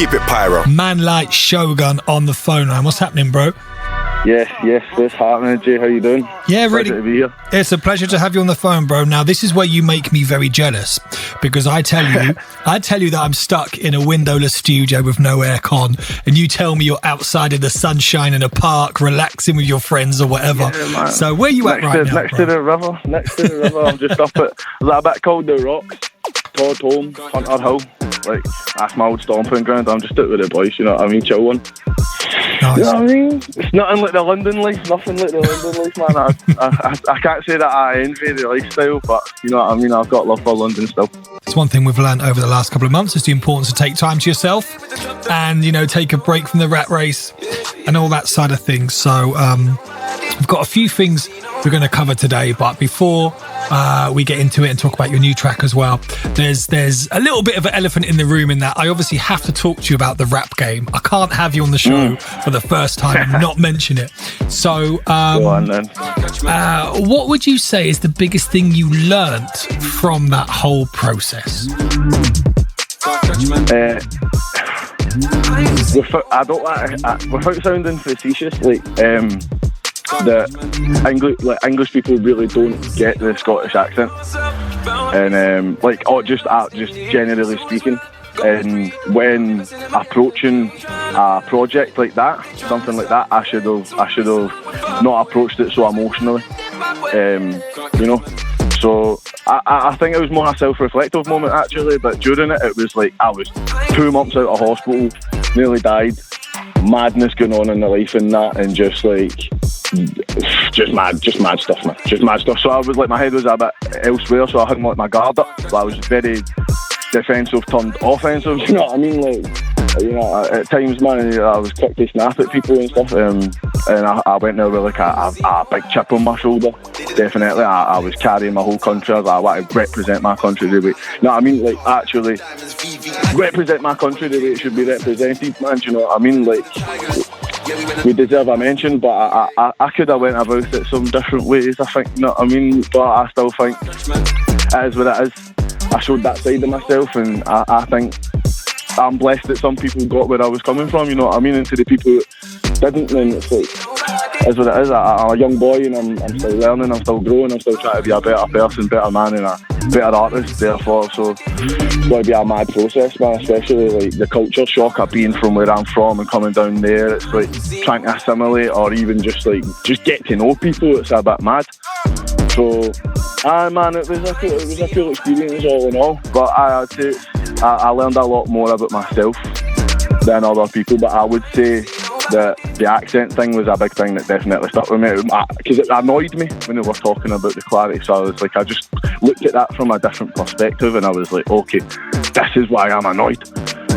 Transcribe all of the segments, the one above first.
Keep it pyro. Man like Shogun on the phone line. What's happening, bro? Yes, what's happening, Jay? How you doing? Yeah, really. Pleasure to be here. It's a pleasure to have you on the phone, bro. Now, this is where you make me very jealous, because I tell you that I'm stuck in a windowless studio with no aircon, and you tell me you're outside in the sunshine in a park, relaxing with your friends or whatever. Yeah, so where you at right now, Next to the river. I'm just up at a bit called The Rocks, Todd Home, Hunter Hill. Like, that's my old stomping ground. I'm just out with the boys, you know what I mean? Chill one. Nice. You know what I mean? It's nothing like the London life, man. I can't say that I envy the lifestyle, but you know what I mean? I've got love for London still. It's one thing we've learned over the last couple of months is the importance to take time to yourself and, you know, take a break from the rat race and all that side of things. So we've got a few things we're going to cover today, but before we get into it and talk about your new track as well, there's a little bit of an elephant in the room in that I obviously have to talk to you about the rap game. I can't have you on the show for the first time and not mention it. So Go on, then. What would you say is the biggest thing you learnt from that whole process? Without sounding facetious, the English people really don't get the Scottish accent, and just generally speaking, and when approaching a project like that, something like that, I should have not approached it so emotionally, you know. So I think it was more a self-reflective moment actually, but during it was like I was 2 months out of hospital, nearly died, madness going on in the life and that, and just mad stuff, man. Just mad stuff. So I was like, my head was a bit elsewhere, so I hadn't let my guard up. So I was very defensive turned offensive, you know what I mean? Like, you know, at times, man, I was quick to snap at people and stuff, and I went there with like a big chip on my shoulder. Definitely, I was carrying my whole country. I want to represent my country the way, you know what I mean? Like, actually represent my country the way it should be represented, man. You know what I mean? Like, we deserve a mention, but I could have went about it some different ways, I think, you know what I mean? But I still think it is what it is. I showed that side of myself, and I think I'm blessed that some people got where I was coming from, you know what I mean? And to the people that didn't, then it's like, it's what it is. I'm a young boy, and I'm still learning, I'm still growing, I'm still trying to be a better person, better man, and a better artist, therefore. So it's going to be a mad process, man, especially like the culture shock of being from where I'm from and coming down there. It's like trying to assimilate or even just get to know people. It's a bit mad. So, man, it was a cool experience all in all. But I'd say I learned a lot more about myself than other people. But I would say that the accent thing was a big thing that definitely stuck with me, because it annoyed me when they were talking about the clarity. So I was like, I just looked at that from a different perspective, and I was like, okay, this is why I'm annoyed,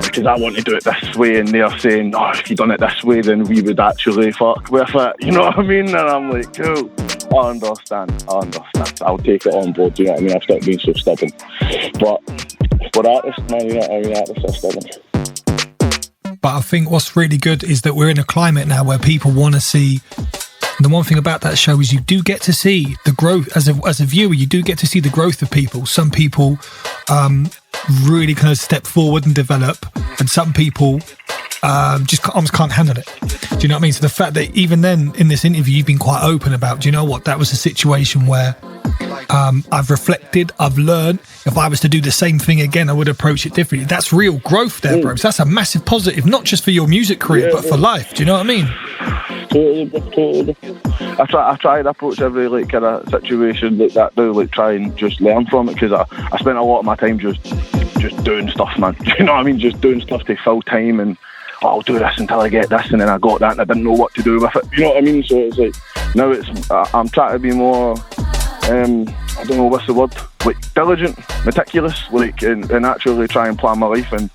because I want to do it this way, and they're saying, oh, if you done it this way, then we would actually fuck with it, you know what I mean? And I'm like, cool, I understand, I'll take it on board, you know what I mean? I've stopped being so stubborn. But for artists, man, you know what I mean, artists are stubborn. But I think what's really good is that we're in a climate now where people want to see. The one thing about that show is you do get to see the growth as a viewer. You do get to see the growth of people. Some people really kind of step forward and develop, and some people just almost can't handle it. Do you know what I mean? So the fact that even then in this interview you've been quite open about, do you know what, that was a situation where I've reflected, I've learned. If I was to do the same thing again, I would approach it differently. That's real growth there, bro. So that's a massive positive, not just for your music career, but for life. Do you know what I mean? Totally. I try to approach every like kind of situation like that now, like try and just learn from it, because I spent a lot of my time just doing stuff, man. Do you know what I mean? Just doing stuff to fill time, and I'll do this until I get this, and then I got that and I didn't know what to do with it. You know what I mean? So it's like now I'm trying to be more I don't know what's the word, like diligent, meticulous, like and actually try and plan my life, and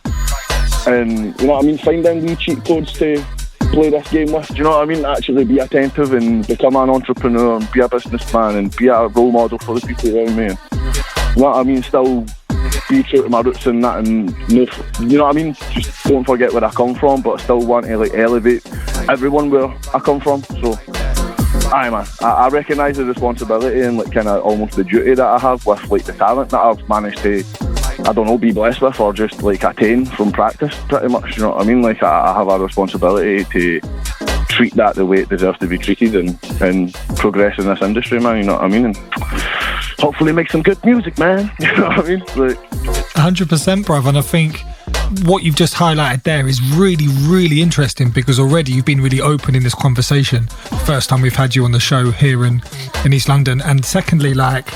you know what I mean, find them wee cheat codes to play this game with. Do you know what I mean? Actually be attentive and become an entrepreneur and be a businessman and be a role model for the people around me. And, you know what I mean? Still be true to my roots and that, and you know what I mean? Just don't forget where I come from, but still want to like elevate everyone where I come from. So, aye, man, I recognise the responsibility and like kind of almost the duty that I have with like the talent that I've managed to I don't know, be blessed with or just like attain from practice, pretty much. You know what I mean? Like I have a responsibility to treat that the way it deserves to be treated and progress in this industry, man. You know what I mean? And hopefully make some good music, man. You know what I mean? Like 100%, bruv. And I think what you've just highlighted there is really, really interesting, because already you've been really open in this conversation. First time we've had you on the show here in East London. And secondly, like,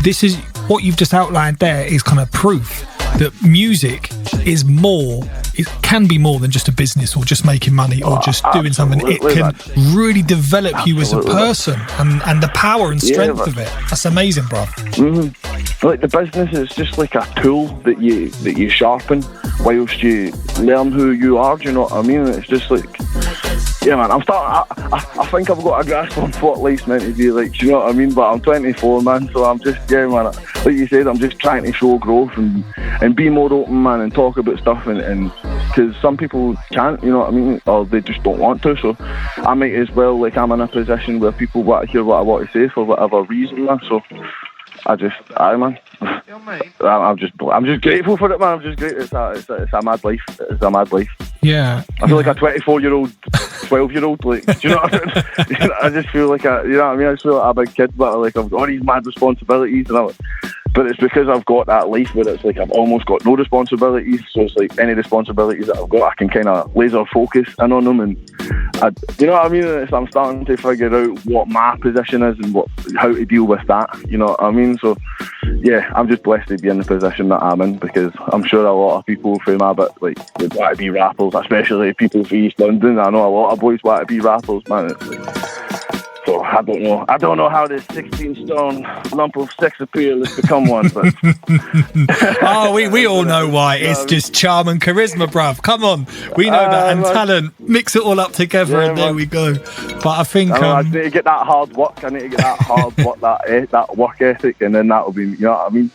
this is what you've just outlined there is kind of proof that music is more, it can be more than just a business or just making money or just doing something. It can really develop you as a person and the power and strength of it. That's amazing, bro. Mm-hmm. Like the business is just like a tool that you sharpen whilst you learn who you are. Do you know what I mean? It's just like, yeah, man, I'm starting. I think I've got a grasp on what life's meant to be like. Do you know what I mean? But I'm 24, man, so I'm just, yeah, man. Like you said, I'm just trying to show growth and be more open, man, and talk about stuff and because some people can't, you know what I mean, or they just don't want to. So I might as well, like, I'm in a position where people want to hear what I want to say for whatever reason, man. So I'm just grateful for it, man. I'm just grateful. It's a mad life. It's a mad life. Yeah. I feel like a 24-year-old, 12-year-old. Like, do you know what I mean? I just feel like you know what I mean? I just feel like a big kid, but like I've got all these mad responsibilities, but it's because I've got that life where it's like I've almost got no responsibilities. So it's like any responsibilities that I've got, I can kind of laser focus in on them, and you know what I mean? I'm starting to figure out what my position is and how to deal with that. You know what I mean? So yeah, I'm just blessed to be in the position that I'm in, because I'm sure a lot of people from my bit like would want to be rappers, especially people from East London. I know a lot of boys want to be rappers, man. It's like, so I don't know how this 16-stone lump of sex appeal has become one, but oh, we all know why. It's just charm and charisma, bruv. Come on, we know that, and talent. Mix it all up together, and there we go. But I think I need to get that hard work. I need to get that hard work, that work ethic, and then that'll be, you know what I mean,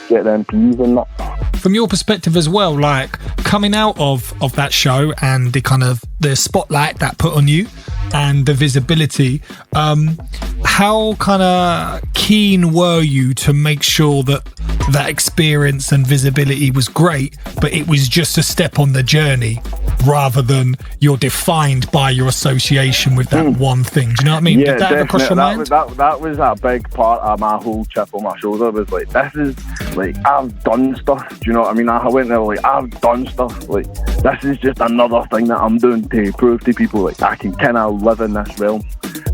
get them P's and that. From your perspective as well, like coming out of that show and the kind of the spotlight that put on you and the visibility, how kind of keen were you to make sure that that experience and visibility was great, but it was just a step on the journey rather than you're defined by your association with that one thing? Do you know what I mean? Yeah, did that ever cross your mind? That was a big part of my whole chip on my shoulder. Was like, this is like, I've done stuff. Do you know what I mean? I went there like, I've done stuff. Like, this is just another thing that I'm doing to prove to people like I can kind of live in this realm.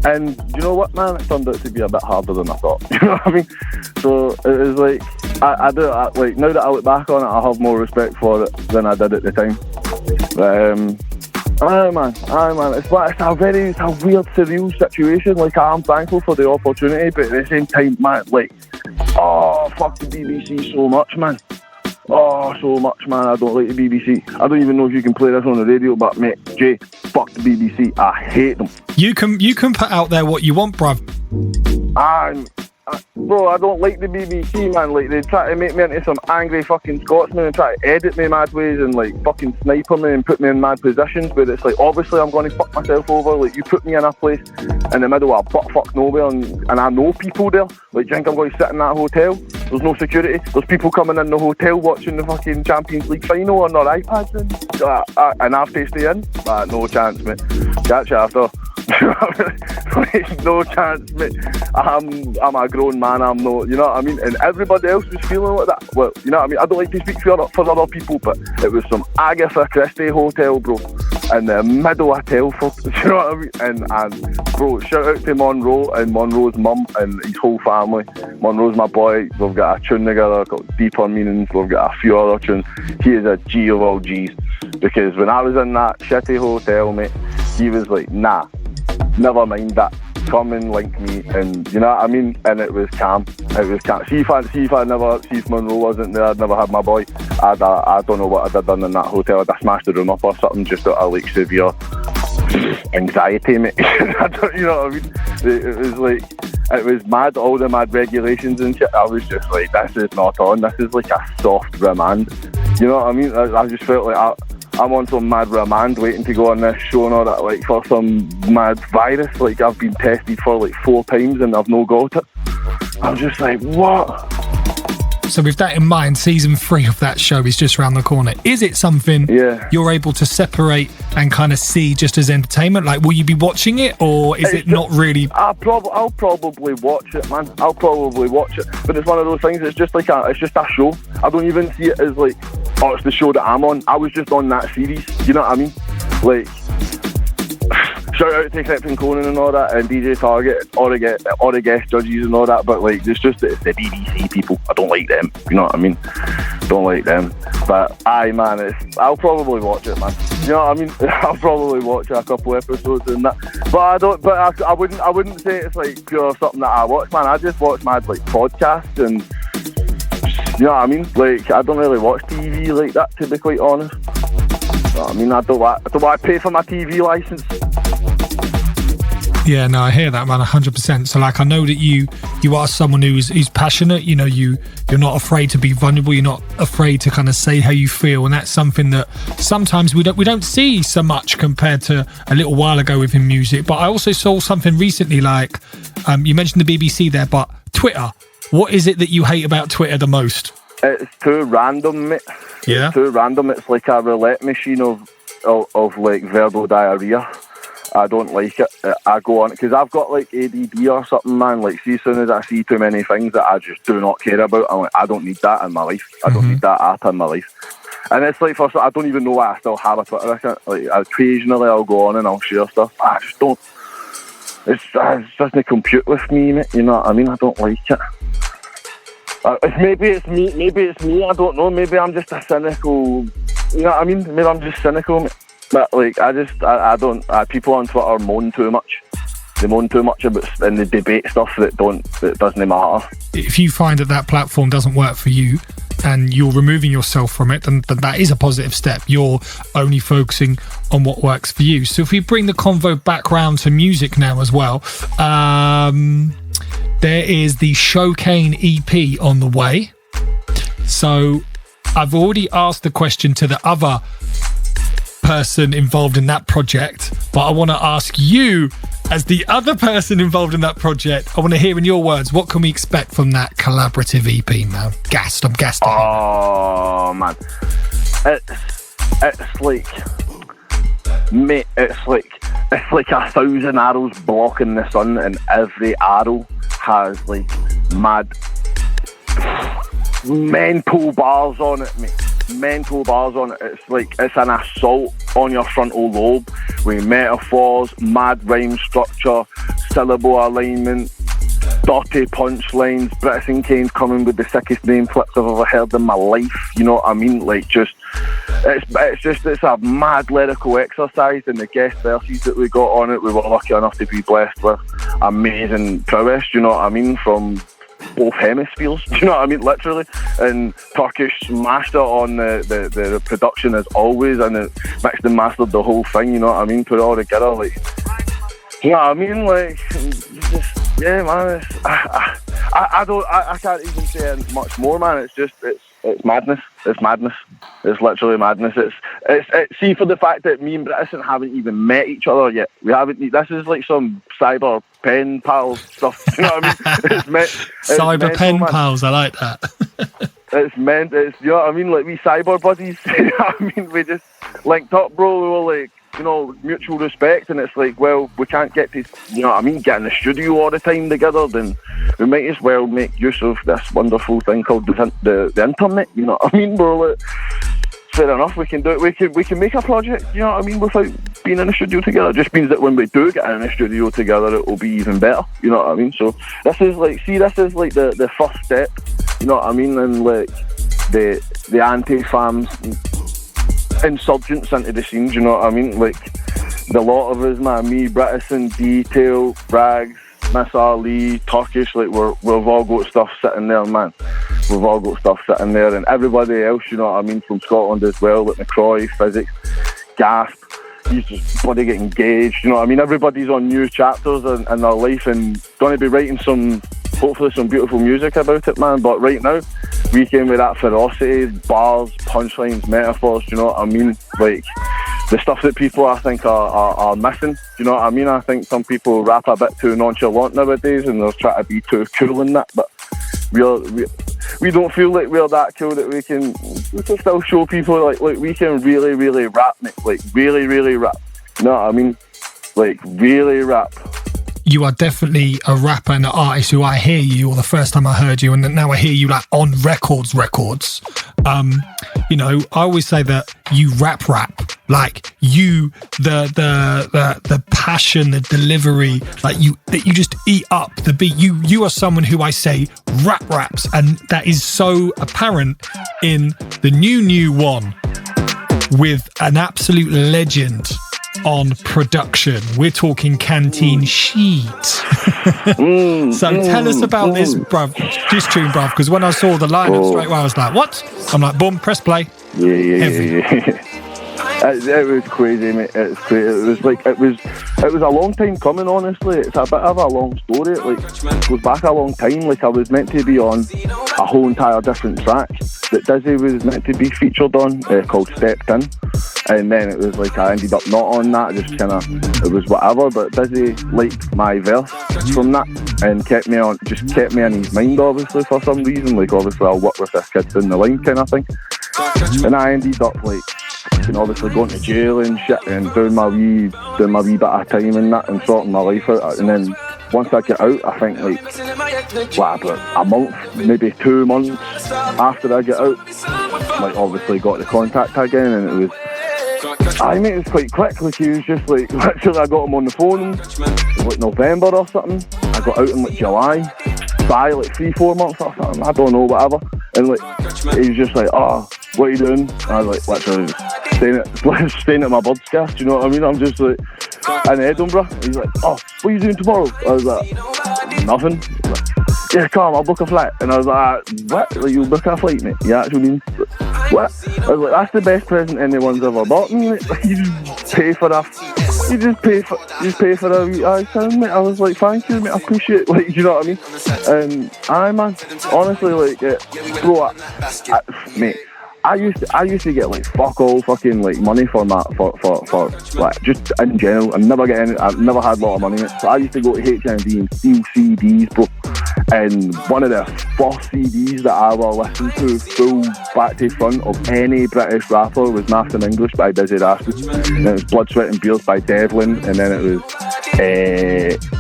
And you know what, man? It turned out to be a bit harder than I thought. You know what I mean? So it was like, like now that I look back on it, I have more respect for it than I did at the time. Aye man, it's a weird, surreal situation. Like, I'm thankful for the opportunity, but at the same time, man, like, oh, fuck the BBC so much, man. Oh, so much, man. I don't like the BBC. I don't even know if you can play this on the radio, but mate, Jay, fuck the BBC. I hate them. You can put out there what you want, bruv. Bro, I don't like the BBC, man. Like, they try to make me into some angry fucking Scotsman and try to edit me mad ways and like fucking sniper me and put me in mad positions where it's like, obviously I'm going to fuck myself over. Like, you put me in a place in the middle of butt-fuck nowhere and I know people there. Like, do you think I'm going to sit in that hotel? There's no security. There's people coming in the hotel watching the fucking Champions League final on their iPads and I have to stay in? No chance, mate. Catch you after. No chance, mate. I'm a grown man. I'm not, you know what I mean? And everybody else was feeling like that. Well, you know what I mean? I don't like to speak for other people, but it was some Agatha Christie hotel, bro, in the middle of Telford. You know what I mean? And bro, shout out to Monroe and Monroe's mum and his whole family. Monroe's my boy. We've got a tune together called Deeper Meanings. We've got a few other tunes. He is a G of all G's, because when I was in that shitty hotel, mate, he was like, nah, never mind that, come and link me, and you know what I mean? And it was calm. See if Monroe wasn't there, I'd never had my boy. I don't know what I'd have done in that hotel. I'd have smashed the room up or something, just out of like severe anxiety, mate. You know what I mean? It was like, it was mad, all the mad regulations and shit. I was just like, this is not on, this is like a soft remand. You know what I mean? I just felt like I'm on some mad remand waiting to go on this show and all that, like for some mad virus. Like, I've been tested for like 4 times and I've no got it. I'm just like, what? So with that in mind, season 3 of that show is just around the corner. Is it something you're able to separate and kind of see just as entertainment? Like, will you be watching it, or is it not really? I'll probably watch it, man. I'll probably watch it. But it's one of those things. It's just like it's just a show. I don't even see it as like, oh, it's the show that I'm on. I was just on that series. You know what I mean? Like, shout out to Captain Conan and all that, and DJ Target, all the guest judges and all that. But like, it's just the BBC people. I don't like them. You know what I mean? Don't like them. But aye, man, I'll probably watch it, man. You know what I mean? I'll probably watch a couple episodes and that. But I don't. But I wouldn't say it's like pure something that I watch, man. I just watch mad like podcasts and. You know what I mean? Like, I don't really watch TV like that, to be quite honest. You know what I mean? I don't want to pay for my TV license. Yeah, no, I hear that, man, 100%. So, like, I know that you are someone who's passionate. You know, you're not afraid to be vulnerable. You're not afraid to kind of say how you feel, and that's something that sometimes we don't see so much compared to a little while ago within music. But I also saw something recently, like you mentioned the BBC there, but Twitter. What is it that you hate about Twitter the most? It's too random, mate. Yeah. It's too random. It's like a roulette machine of like verbal diarrhea. I don't like it. I go on because I've got like ADD or something, man. Like, see, as soon as I see too many things that I just do not care about, I'm like, I don't need that in my life. I don't need that app in my life. And it's like, I don't even know why I still have a Twitter account. Like, occasionally I'll go on and I'll share stuff. I just don't. It doesn't compute with me, mate. You know what I mean? I don't like it. Maybe it's me. I don't know. Maybe I'm just a cynical. You know what I mean? Maybe I'm just cynical, mate. But like, I don't. People on Twitter moan too much. They moan too much about and they debate stuff that doesn't matter. If you find that platform doesn't work for you, and you're removing yourself from it, then that is a positive step. You're only focusing on what works for you. So if we bring the convo back round to music now as well, there is the SHOGUN EP on the way. So I've already asked the question to the other person involved in that project, but I want to ask you, as the other person involved in that project, I want to hear in your words, what can we expect from that collaborative EP, man? I'm gassed. Oh, man. It's like, mate, it's like 1,000 arrows blocking the sun, and every arrow has like mad mental bars on it, mate. Mental bars on it. It's like it's an assault on your frontal lobe with metaphors, mad rhyme structure, syllable alignment, dirty punchlines. British and Kane's coming with the sickest name flips I've ever heard in my life. You know what I mean? Like, it's a mad lyrical exercise, and the guest verses that we got on it, we were lucky enough to be blessed with amazing prowess. You know what I mean? From both hemispheres, do you know what I mean, literally. And Turkish master on the production as always, and it mixed and mastered the whole thing, you know what I mean, put it all together, like, you know what I mean, like, just, yeah, man, I can't even say much more, man. It's madness. It's literally madness. It's see, for the fact that me and Britison haven't even met each other yet. This is like some cyber pen pal stuff. You know what I mean? Cyber pen pals. I like that. It's you know what I mean? Like, we cyber buddies. You know what I mean? We just linked up, bro. We were like, you know, mutual respect, and it's like, well, we can't get to, you know what I mean, get in the studio all the time together, then we might as well make use of this wonderful thing called the internet, you know what I mean? We're like, fair enough, we can do it, we can make a project, you know what I mean, without being in the studio together. It just means that when we do get in the studio together, it will be even better, you know what I mean? So this is like the first step, you know what I mean, and like the anti-fams insurgents into the scenes, you know what I mean? Like, the lot of us, man, me, Britison, Detail, Rags, Miss Ali, Turkish, like, we've all got stuff sitting there, man. We've all got stuff sitting there, and everybody else, you know what I mean, from Scotland as well, like McCroy, Physics, Gasp, he's just bloody get engaged, you know what I mean? Everybody's on new chapters in their life and going to be writing hopefully some beautiful music about it, man. But right now, we came with that ferocity, bars, punchlines, metaphors, you know what I mean? Like, the stuff that people, I think, are missing, you know what I mean? I think some people rap a bit too nonchalant nowadays, and they're trying to be too cool in that, but we don't feel like we're that cool that we can still show people like we can really rap, mate. Like really rap. You know what I mean? Like really rap. You are definitely a rapper and an artist who I hear you, or the first time I heard you, and now I hear you like on records. You know, I always say that you rap, like you, the passion, the delivery, like you just eat up the beat. You are someone who I say raps, and that is so apparent in the new one with an absolute legend on production. We're talking Canteen Sheet. So tell us about this, bruv. This tune, bruv, because when I saw the lineup straight away, I was like, what? I'm like, boom, press play. Yeah. It was crazy, mate. It's crazy. It was a long time coming, honestly. It's a bit of a long story. It goes back a long time. Like, I was meant to be on a whole entire different track that Dizzee was meant to be featured on, called Stepped In. And then it was like I ended up not on that, just kind of, it was whatever, but Dizzee liked my verse from that and kept me in his mind, obviously, for some reason. Like, obviously I'll work with this kid down the line kind of thing. And I ended up like, obviously going to jail and shit and doing my wee bit of time in that and sorting my life out. And then once I get out, I think about a month, maybe 2 months after I get out, like obviously got the contact again, and it was, I mean, it was quite quick. Like, he was just like, literally I got him on the phone, it was like November or something. I got out in like July, by like 3-4 months or something, I don't know, whatever. And like, he was just like, oh, what are you doing? And I was like, literally staying at my bird's cast, you know what I mean? I'm just like, in Edinburgh. He's like, oh, what are you doing tomorrow? I was like, nothing. He's like, yeah, come, I'll book a flight. And I was like, what? Like, you'll book a flight, mate? You actually mean, what? I was like, that's the best present anyone's ever bought me, mate. Like, you just pay for a wee eye sound, mate. I was like, thank you, mate, I appreciate it. Like, you know what I mean? And I, man, honestly, like, bro, mate, I used to get like fuck all fucking like money for like just in general. I've never had a lot of money, mate. So I used to go to HMV and steal CDs, bro. And one of the first CDs that I will listen to full back to front of any British rapper was Maths in English by Dizzee. And it was Blood, Sweat and Beers by Devlin. And then it was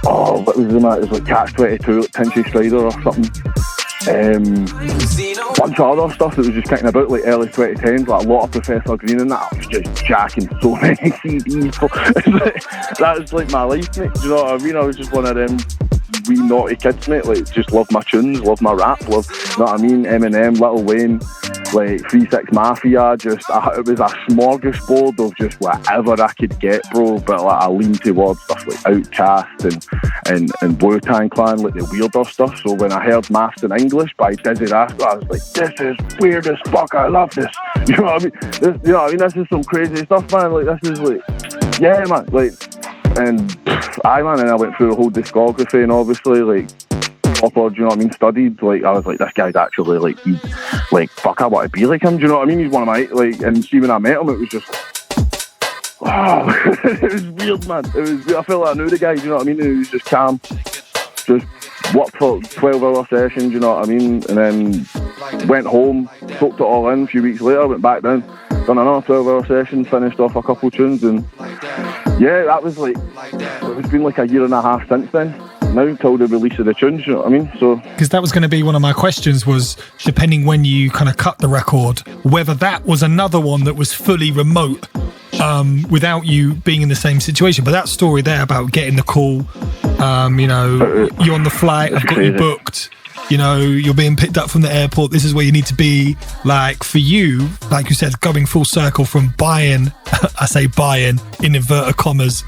what was the name? It was like Catch 22, like Tinchy Strider or something. Bunch of other stuff that was just kicking about, like early 2010s, like a lot of Professor Green and that. I was just jacking so many CDs. That was like my life, mate. Do you know what I mean? I was just one of them wee naughty kids, mate. Like, just love my tunes, love my rap, you know what I mean? Eminem, Lil Wayne, like 3-6 Mafia. Just it was a smorgasbord of just whatever I could get, bro. But like, I lean towards stuff like Outkast and Wu-Tang Clan, like the weirder stuff. So when I heard Maths in English by Dizzee, I was like, this is weird as fuck. I love this. You know what I mean? This is some crazy stuff, man. Like, this is like, yeah, man. Like, and I went through the whole discography, and obviously, like, proper, do you know what I mean, studied. Like, I was like, this guy's actually like, he's like, fuck, I want to be like him. Do you know what I mean? He's one of my, like, and see, when I met him, it was just, wow. It was weird, man. It was weird. I felt like I knew the guy. Do you know what I mean? And he was just calm, just worked for 12-hour sessions. You know what I mean? And then went home, soaked it all in. A few weeks later, went back down, done another 12-hour session, finished off a couple tunes, and yeah, that was like, it's been like a year and a half since then. Now till the release of the tunes, you know what I mean? So, because that was going to be one of my questions, was depending when you kind of cut the record, whether that was another one that was fully remote, without you being in the same situation. But that story there about getting the call, you're on the flight, I've got you booked, you know, you're being picked up from the airport, this is where you need to be. Like, for you, like you said, going full circle from buying, I say buying in inverted commas,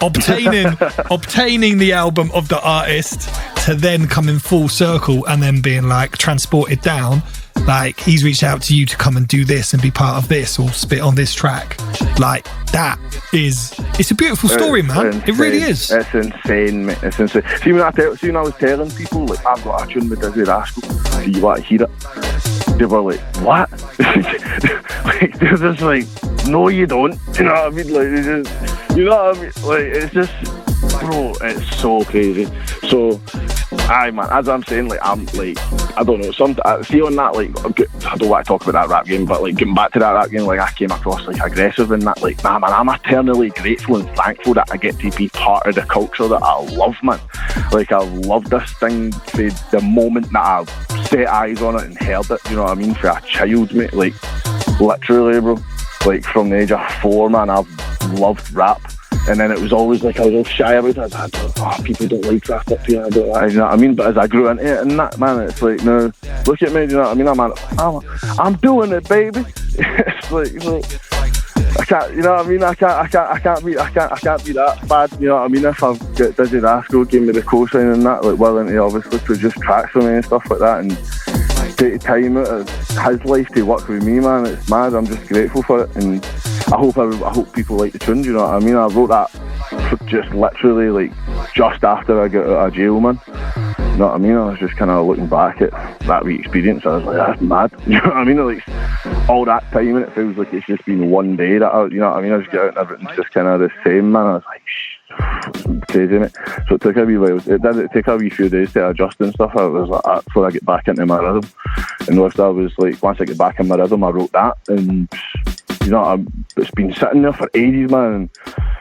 obtaining the album of the artist, to then coming full circle and then being like transported down. Like, he's reached out to you to come and do this and be part of this or spit on this track. Like, it's a beautiful story, man. It really is. It's insane, mate. It's insane. See, when I was telling people, like, I've got a tune with Dizzee Rascal, do you want to hear it? They were like, what? Like, they're just like, no, you don't. You know what I mean? Like, they just, you know what I mean? Like, it's just, bro, it's so crazy. So, Aye, man. As I'm saying, like, I'm like, I don't know. See on that, like, I don't want to talk about that rap game, but like getting back to that rap game, like I came across like aggressive in that. Like, nah, man, I'm eternally grateful and thankful that I get to be part of the culture that I love, man. Like, I love this thing for the moment that I set eyes on it and heard it. You know what I mean? For a child, mate. Like, literally, bro. Like, from the age of 4, man, I've loved rap. And then it was always like I was all shy about it. I thought, people don't like rap up here. I don't like, you know what I mean? But as I grew into it and that, man, it's like, no, look at me, you know what I mean? I'm doing it, baby. It's like, you know, I can't, you know what I mean? I can't be that bad, you know what I mean? If I've got Dizzee Rascal gave me the cosign and that, like willing to obviously produce tracks for me and stuff like that, and take time out of his life to work with me, man. It's mad. I'm just grateful for it, and I hope people like the tune. You know what I mean? I wrote that just literally like just after I got out of jail, man. You know what I mean? I was just kind of looking back at that wee experience. I was like, that's mad. You know what I mean? Like all that time, and it feels like it's just been one day that you know what I mean? I just get out and everything's just kind of the same, man. I was like, crazy, mate. So it took a wee while. It took a wee few days to adjust and stuff. I was like that before I get back into my rhythm. And once I get back in my rhythm, I wrote that, and you know, it's been sitting there for ages, man.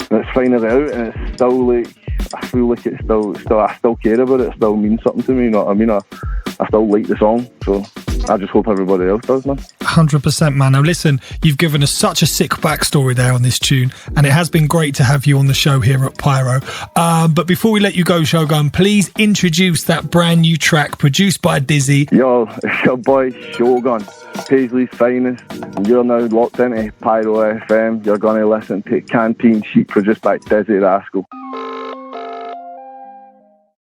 And it's finally out, and it's still like, I feel like it's still I still care about it. It still means something to me. You know what I mean? I still like the song, so I just hope everybody else does, man. 100%, man. Now listen, you've given us such a sick backstory there on this tune, and it has been great to have you on the show here at Pyro. But before we let you go, Shogun, please introduce that brand new track produced by Dizzee. Yo, it's your boy Shogun, Paisley's finest. You're now locked into Pyro FM. You're going to listen to Canteen Sheet produced by Dizzee Rascal.